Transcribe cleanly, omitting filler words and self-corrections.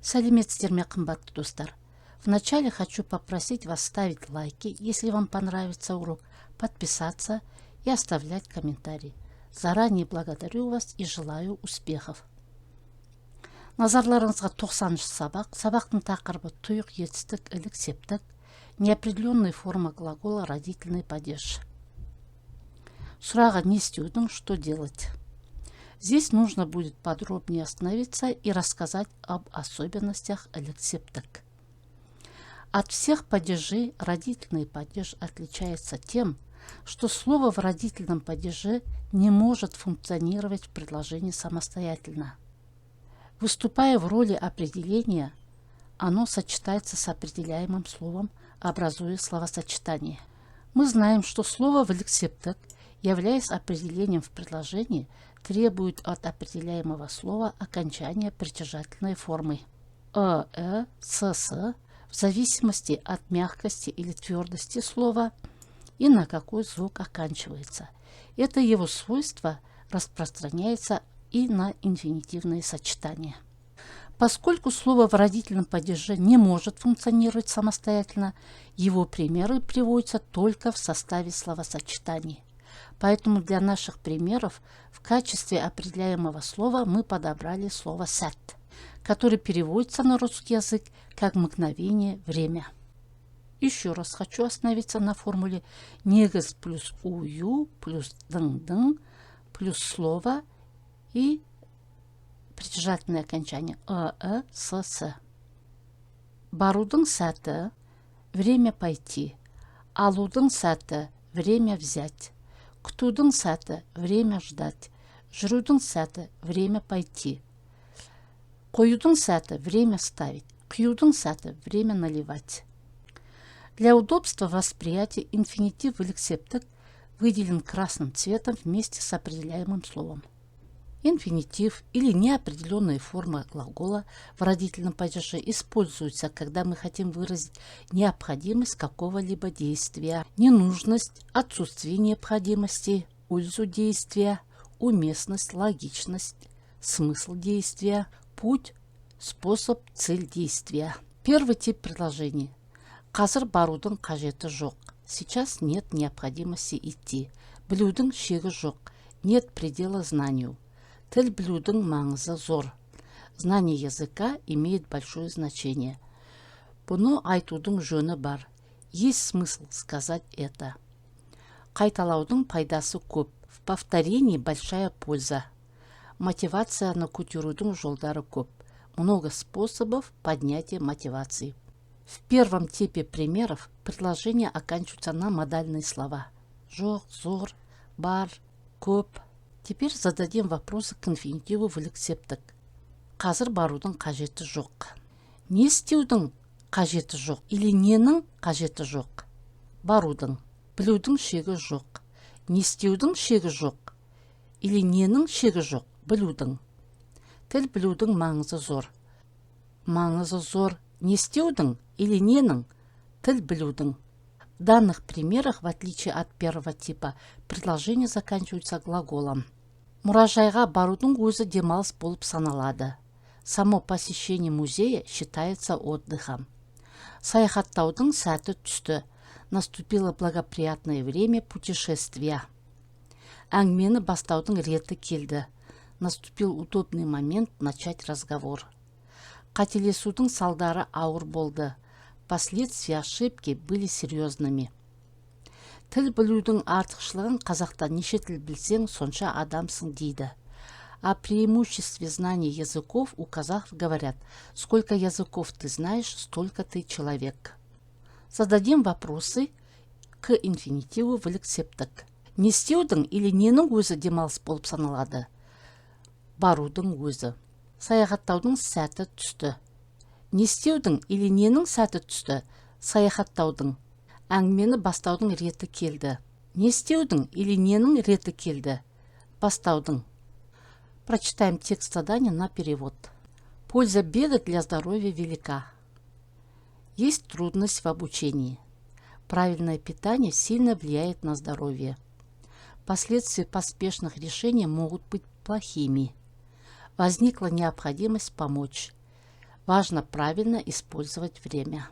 Сәлеметсіздер ме, қымбатты достар. Вначале хочу попросить вас ставить лайки, если вам понравится урок, подписаться и оставлять комментарии. Заранее благодарю вас и желаю успехов. Назарларыңызға 90-шы сабақ. Сабақтың тақырыбы тұйық етістік, ілік, септік, неопределенная форма глагола, родительный падеж. Сұрағы не істеудің, что делать? Здесь нужно будет подробнее остановиться и рассказать об особенностях ілік, септік. От всех падежей родительный падеж отличается тем, что слово в родительном падеже не может функционировать в предложении самостоятельно. Выступая в роли определения, оно сочетается с определяемым словом, образуя словосочетание. Мы знаем, что слово в ілік, септік, являясь определением в предложении, требует от определяемого слова окончания притяжательной формы с, в зависимости от мягкости или твердости слова и на какой звук оканчивается. Это его свойство распространяется и на инфинитивные сочетания. Поскольку слово в родительном падеже не может функционировать самостоятельно, его примеры приводятся только в составе словосочетаний. Поэтому для наших примеров в качестве определяемого слова мы подобрали слово «сәт», которое переводится на русский язык как «мгновение», «время». Еще раз хочу остановиться на формуле негіз плюс ую плюс дың плюс слово и притяжательное окончание с. Барудың сәті – время пойти, алудың сәті – время взять, күтудің сәті – время ждать, жүрудің сәті – время пойти, қоюдың сәті – время ставить, құюдың сәті – время наливать. Для удобства восприятия инфинитив в ілік, септік выделен красным цветом вместе с определяемым словом. Инфинитив или неопределенная форма глагола в родительном падеже используется, когда мы хотим выразить необходимость какого-либо действия, ненужность, отсутствие необходимости, пользу действия, уместность, логичность, смысл действия, путь, способ, цель действия. Первый тип предложений. Қазір барудың қажеті жоқ. Сейчас нет необходимости идти. Білудің шегі жоқ. Нет предела знанию. Тіл білудің маңызы зор. Знание языка имеет большое значение. Бұны айтудың жөні бар. Есть смысл сказать это. Қайталаудың пайдасы көп. В повторении большая польза. Мотивацияны көтерудің жолдары көп. Много способов поднятия мотивации. В первом типе примеров предложения оканчиваются на модальные слова. Жоқ, зор, бар, көп. Теперь зададим вопросы к инфинитиву в ілік, септік. Қазір барудың қажеті жоқ. Не істеудің қажеті жоқ или ненің қажеті жоқ? Барудың. Білудің шегі жоқ. Не істеудің шегі жоқ или ненің шегі жоқ? Білудің. Тіл білудің маңызы зор. Маңызы зор. Не істеудің или ненің? Тіл білудің. В данных примерах, в отличие от первого типа, предложения заканчиваются глаголом. Мұражайға барудың өзі демалыс болып саналады. Само посещение музея считается отдыхом. Саяхаттаудың сәті түсті. Наступило благоприятное время путешествия. Әңгімені бастаудың реті келді. Наступил удобный момент начать разговор. Қателесудің салдары ауыр болды. Последствия ошибки были серьезными. Тіл білудің артықшылығын қазақта неше тіл білсең, сонша адамсың дейді. О преимуществе знания языков у казахов говорят: сколько языков ты знаешь, столько ты человек. Зададим вопросы к инфинитиву в ілік, септік. Не істеудің или ненің өзі демалыс болып саналады? Барудың өзі. Саяхаттаудың сәті түсті. Не істеудің или ненің сәті түсті? Саяхаттаудың. Әңгімені бастаудың реті келді. Не істеудің или ненің реті келді? Бастаудың. Прочитаем текст задания на перевод. Польза бега для здоровья велика. Есть трудность в обучении. Правильное питание сильно влияет на здоровье. Последствия поспешных решений могут быть плохими. Возникла необходимость помочь. Важно правильно использовать время.